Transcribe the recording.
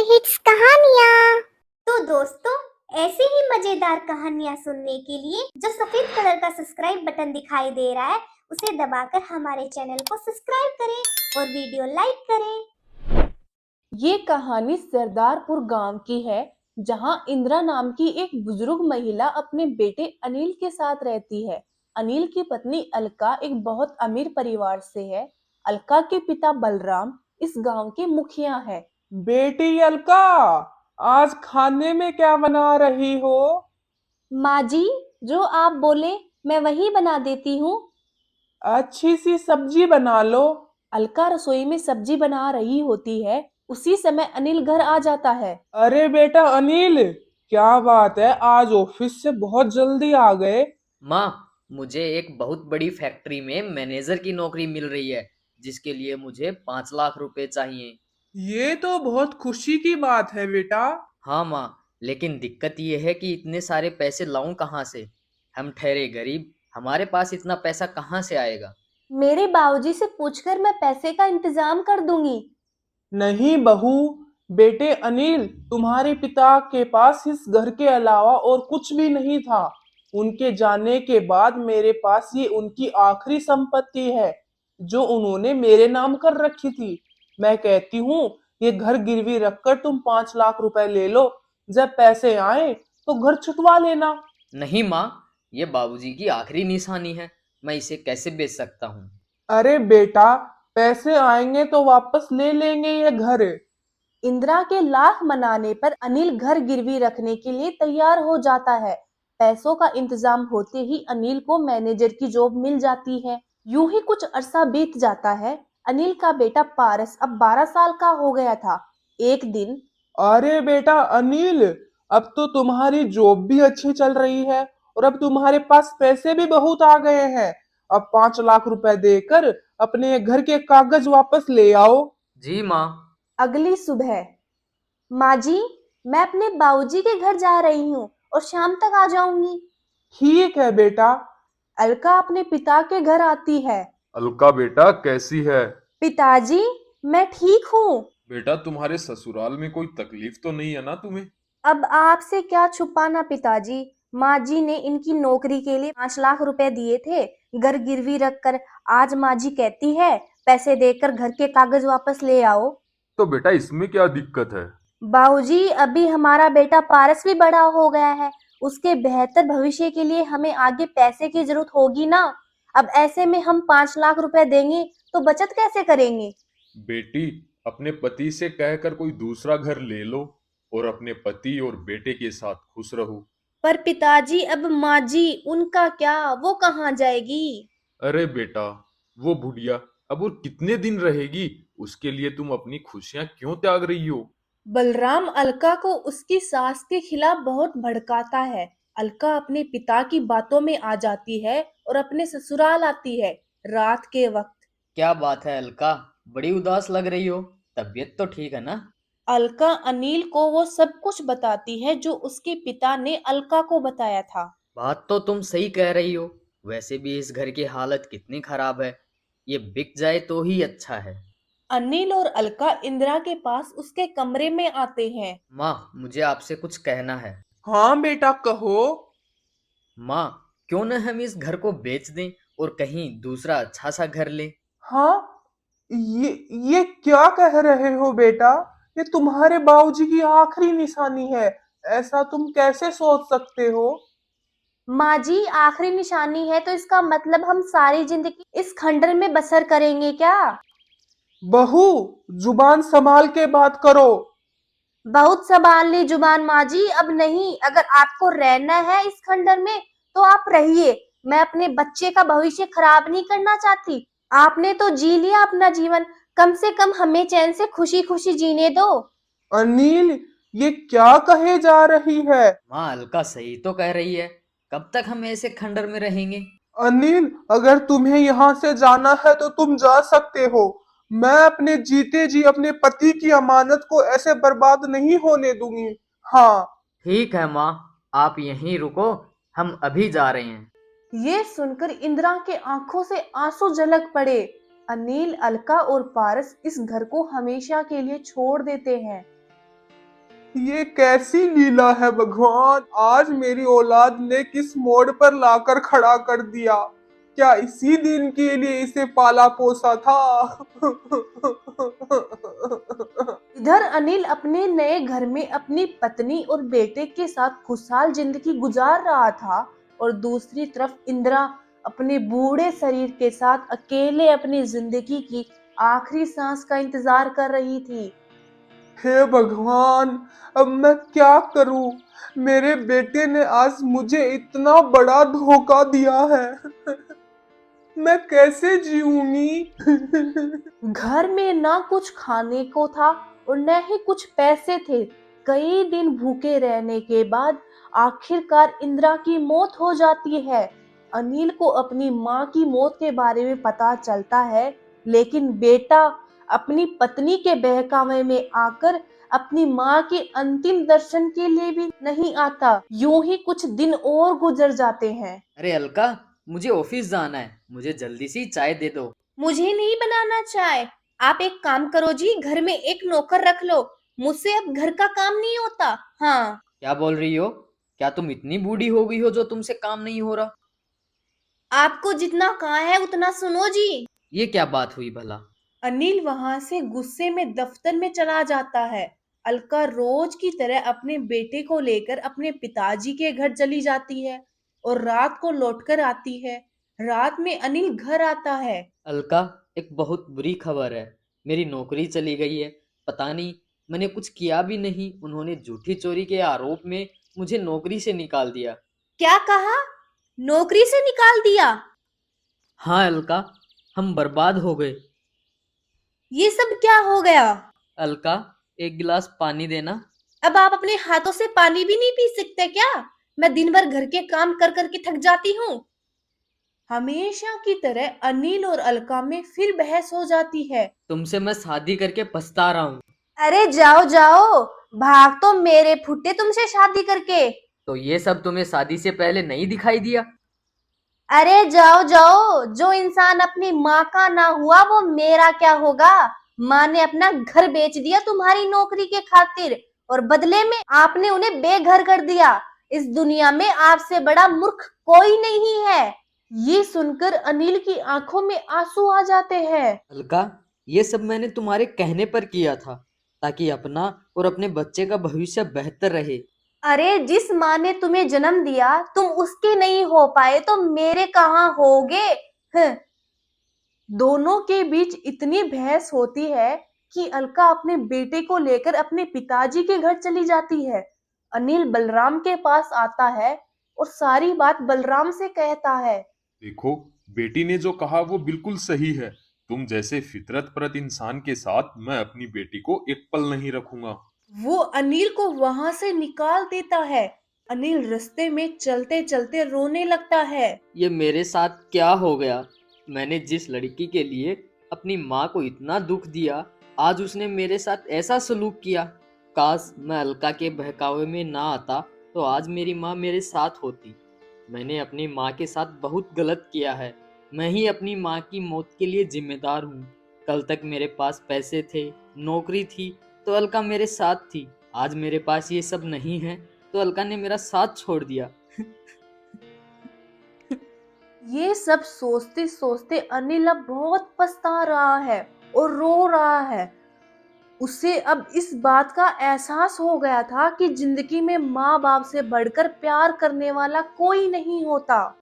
Hits कहानियाँ। तो दोस्तों, ऐसी ही मजेदार कहानियाँ सुनने के लिए जो सफेद कलर का सब्सक्राइब बटन दिखाई दे रहा है उसे दबाकर हमारे चैनल को सब्सक्राइब करें और वीडियो लाइक करें। ये कहानी सरदारपुर गांव की है, जहां इंदिरा नाम की एक बुजुर्ग महिला अपने बेटे अनिल के साथ रहती है। अनिल की पत्नी अलका एक बहुत अमीर परिवार से है। अलका के पिता बलराम इस गांव के मुखिया है। बेटी अलका, आज खाने में क्या बना रही हो? माँ जी, जो आप बोले मैं वही बना देती हूँ। अच्छी सी सब्जी बना लो। अलका रसोई में सब्जी बना रही होती है। उसी समय अनिल घर आ जाता है। अरे बेटा अनिल, क्या बात है, आज ऑफिस से बहुत जल्दी आ गए। माँ, मुझे एक बहुत बड़ी फैक्ट्री में मैनेजर की नौकरी मिल रही है, जिसके लिए मुझे 5 लाख रुपए चाहिए। ये तो बहुत खुशी की बात है बेटा। हाँ माँ, लेकिन दिक्कत ये है कि इतने सारे पैसे लाऊं कहाँ से? हम ठहरे गरीब, हमारे पास इतना पैसा कहाँ से आएगा? मेरे बाबूजी से पूछकर मैं पैसे का इंतजाम कर दूंगी। नहीं बहू, बेटे अनिल, तुम्हारे पिता के पास इस घर के अलावा और कुछ भी नहीं था। उनके जाने के बाद मेरे पास ये उनकी आखिरी संपत्ति है, जो उन्होंने मेरे नाम कर रखी थी। मैं कहती हूँ, ये घर गिरवी रखकर तुम 5 लाख रुपए ले लो। जब पैसे आए तो घर छुटवा लेना। नहीं माँ, ये बाबूजी की आखिरी निशानी है, मैं इसे कैसे बेच सकता हूँ? अरे बेटा, पैसे आएंगे तो वापस ले लेंगे ये घर। इंदिरा के लाख मनाने पर अनिल घर गिरवी रखने के लिए तैयार हो जाता है। पैसों का इंतजाम होते ही अनिल को मैनेजर की जॉब मिल जाती है। यूं ही कुछ अरसा बीत जाता है। अनिल का बेटा पारस अब 12 साल का हो गया था। एक दिन अरे बेटा अनिल, अब तो तुम्हारी जॉब भी अच्छी चल रही है और अब तुम्हारे पास पैसे भी बहुत आ गए हैं। अब 5 लाख रुपए देकर अपने घर के कागज वापस ले आओ। जी माँ। अगली सुबह, माँ जी, मैं अपने बाबूजी के घर जा रही हूँ और शाम तक आ जाऊंगी। ठीक है बेटा। अलका अपने पिता के घर आती है। अलका बेटा, कैसी है? पिताजी, मैं ठीक हूँ। बेटा, तुम्हारे ससुराल में कोई तकलीफ तो नहीं है ना तुम्हें? अब आपसे क्या छुपाना पिताजी। माँ जी ने इनकी नौकरी के लिए 5 लाख रुपए दिए थे, घर गिरवी रखकर। आज माँ जी कहती है पैसे देकर घर के कागज वापस ले आओ। तो बेटा, इसमें क्या दिक्कत है? बाबूजी, अभी हमारा बेटा पारस भी बड़ा हो गया है। उसके बेहतर भविष्य के लिए हमें आगे पैसे की जरूरत होगी ना। अब ऐसे में हम 5 लाख रुपए देंगे तो बचत कैसे करेंगे? बेटी, अपने पति से कहकर कोई दूसरा घर ले लो और अपने पति और बेटे के साथ खुश रहो। पर पिताजी, अब माँ जी, उनका क्या, वो कहाँ जाएगी? अरे बेटा, वो बुढ़िया अब और कितने दिन रहेगी? उसके लिए तुम अपनी खुशियां क्यों त्याग रही हो? बलराम अलका को उसकी सास के खिलाफ बहुत भड़काता है। अलका अपने पिता की बातों में आ जाती है और अपने ससुराल आती है रात के वक्त। क्या बात है अलका, बड़ी उदास लग रही हो, तबीयत तो ठीक है ना? अलका अनिल को वो सब कुछ बताती है जो उसके पिता ने अलका को बताया था। बात तो तुम सही कह रही हो, वैसे भी इस घर की हालत कितनी खराब है, ये बिक जाए तो ही अच्छा है। अनिल और अलका इंदिरा के पास उसके कमरे में आते हैं। माँ, मुझे आपसे कुछ कहना है। हाँ बेटा, कहो। माँ, क्यों न हम इस घर को बेच दें और कहीं दूसरा अच्छा सा घर लें? हाँ, ये क्या कह रहे हो बेटा? ये तुम्हारे बाबूजी की आखिरी निशानी है। ऐसा तुम कैसे सोच सकते हो? माँ जी, आखिरी निशानी है तो इसका मतलब हम सारी जिंदगी इस खंडर में बसर करेंगे क्या? बहू, जुबान संभाल के बात करो। बहुत संभाल ली जुबान माँ जी, अब नहीं। अगर आपको रहना है इस खंडर में तो आप रहिए। मैं अपने बच्चे का भविष्य खराब नहीं करना चाहती। आपने तो जी लिया अपना जीवन, कम से कम हमें चैन से खुशी खुशी जीने दो। अनिल, ये क्या कहे जा रही है? माँ, अलका सही तो कह रही है, कब तक हम ऐसे खंडर में रहेंगे? अनिल, अगर तुम्हें यहाँ से जाना है तो तुम जा सकते हो। मैं अपने जीते जी अपने पति की अमानत को ऐसे बर्बाद नहीं होने दूंगी। हाँ। ठीक है माँ, आप यहीं रुको, हम अभी जा रहे हैं। ये सुनकर इंदिरा के आंखों से आंसू झलक पड़े। अनिल, अलका और पारस इस घर को हमेशा के लिए छोड़ देते हैं। ये कैसी लीला है भगवान, आज मेरी औलाद ने किस मोड़ पर लाकर खड़ा कर दिया। क्या इसी दिन के लिए इसे पाला पोसा था? इधर अनिल अपने नए घर में अपनी पत्नी और बेटे के साथ खुशहाल जिंदगी गुजार रहा था और दूसरी तरफ इंदिरा अपने बूढ़े शरीर के साथ अकेले अपनी जिंदगी की आखिरी सांस का इंतजार कर रही थी। हे भगवान, अब मैं क्या करूं? मेरे बेटे ने आज मुझे इतना बड़ा धोखा दिया है। मैं कैसे जीऊंगी? घर में ना कुछ खाने को था और न ही कुछ पैसे थे। कई दिन भूखे रहने के बाद आखिरकार इंदिरा की मौत हो जाती है। अनिल को अपनी माँ की मौत के बारे में पता चलता है, लेकिन बेटा अपनी पत्नी के बहकावे में आकर अपनी माँ के अंतिम दर्शन के लिए भी नहीं आता। यूं ही कुछ दिन और गुजर जाते हैं। अरे अलका, मुझे ऑफिस जाना है, मुझे जल्दी सी चाय दे दो। मुझे नहीं बनाना चाय। आप एक काम करो जी, घर में एक नौकर रख लो। मुझसे अब घर का काम नहीं होता। हाँ, क्या बोल रही हो? क्या तुम इतनी बूढ़ी हो गई हो जो तुमसे काम नहीं हो रहा? आपको जितना कहा है उतना सुनो जी। ये क्या बात हुई भला? अनिल वहां से गुस्से में दफ्तर में चला जाता है। अलका रोज की तरह अपने बेटे को लेकर अपने पिताजी के घर चली जाती है और रात को लौटकर आती है। रात में अनिल घर आता है। अलका, एक बहुत बुरी खबर है। मेरी नौकरी चली गई है। पता नहीं, मैंने कुछ किया भी नहीं, उन्होंने झूठी चोरी के आरोप में मुझे नौकरी से निकाल दिया। क्या कहा? नौकरी से निकाल दिया? हाँ अलका, हम बर्बाद हो गए। ये सब क्या हो गया? अलका, एक गिलास पानी देना। अब आप अपने हाथों से पानी भी नहीं पी सकते क्या? मैं दिन भर घर के काम कर कर के थक जाती हूँ। हमेशा की तरह अनिल और अलका में फिर बहस हो जाती है। तुमसे मैं शादी करके पछता रहा हूँ। अरे जाओ जाओ, भाग तो मेरे फुटे तुमसे शादी करके। तो ये सब तुम्हें शादी से पहले नहीं दिखाई दिया? अरे जाओ जाओ, जो इंसान अपनी माँ का ना हुआ वो मेरा क्या होगा? माँ ने अपना घर बेच दिया तुम्हारी नौकरी के खातिर और बदले में आपने उन्हें बेघर कर दिया। इस दुनिया में आपसे बड़ा मूर्ख कोई नहीं है। ये सुनकर अनिल की आंखों में आंसू आ जाते हैं। अलका, ये सब मैंने तुम्हारे कहने पर किया था, ताकि अपना और अपने बच्चे का भविष्य बेहतर रहे। अरे जिस माँ ने तुम्हें जन्म दिया तुम उसके नहीं हो पाए तो मेरे कहाँ होगे? हं। दोनों के बीच इतनी बहस होती है कि अलका अपने बेटे को लेकर अपने पिताजी के घर चली जाती है। अनिल बलराम के पास आता है और सारी बात बलराम से कहता है। देखो, बेटी ने जो कहा वो बिल्कुल सही है। तुम जैसे फितरत परत इंसान के साथ मैं अपनी बेटी को एक पल नहीं रखूंगा। वो अनिल को वहां से निकाल देता है। अनिल रास्ते में चलते चलते रोने लगता है। ये मेरे साथ क्या हो गया? मैंने जिस लड़की के लिए अपनी माँ को इतना दुख दिया, आज उसने मेरे साथ ऐसा सलूक किया। काश मैं अलका के बहकावे में ना आता तो आज मेरी माँ मेरे साथ होती। मैंने अपनी माँ के साथ बहुत गलत किया है। मैं ही अपनी माँ की मौत के लिए जिम्मेदार हूँ। कल तक मेरे पास पैसे थे, नौकरी थी, तो अलका मेरे साथ थी। आज मेरे पास ये सब नहीं है तो अलका ने मेरा साथ छोड़ दिया। ये सब सोचते सोचते अनिल अब बहुत पछता रहा है और रो रहा है। उसे अब इस बात का एहसास हो गया था कि जिंदगी में माँ बाप से बढ़कर प्यार करने वाला कोई नहीं होता।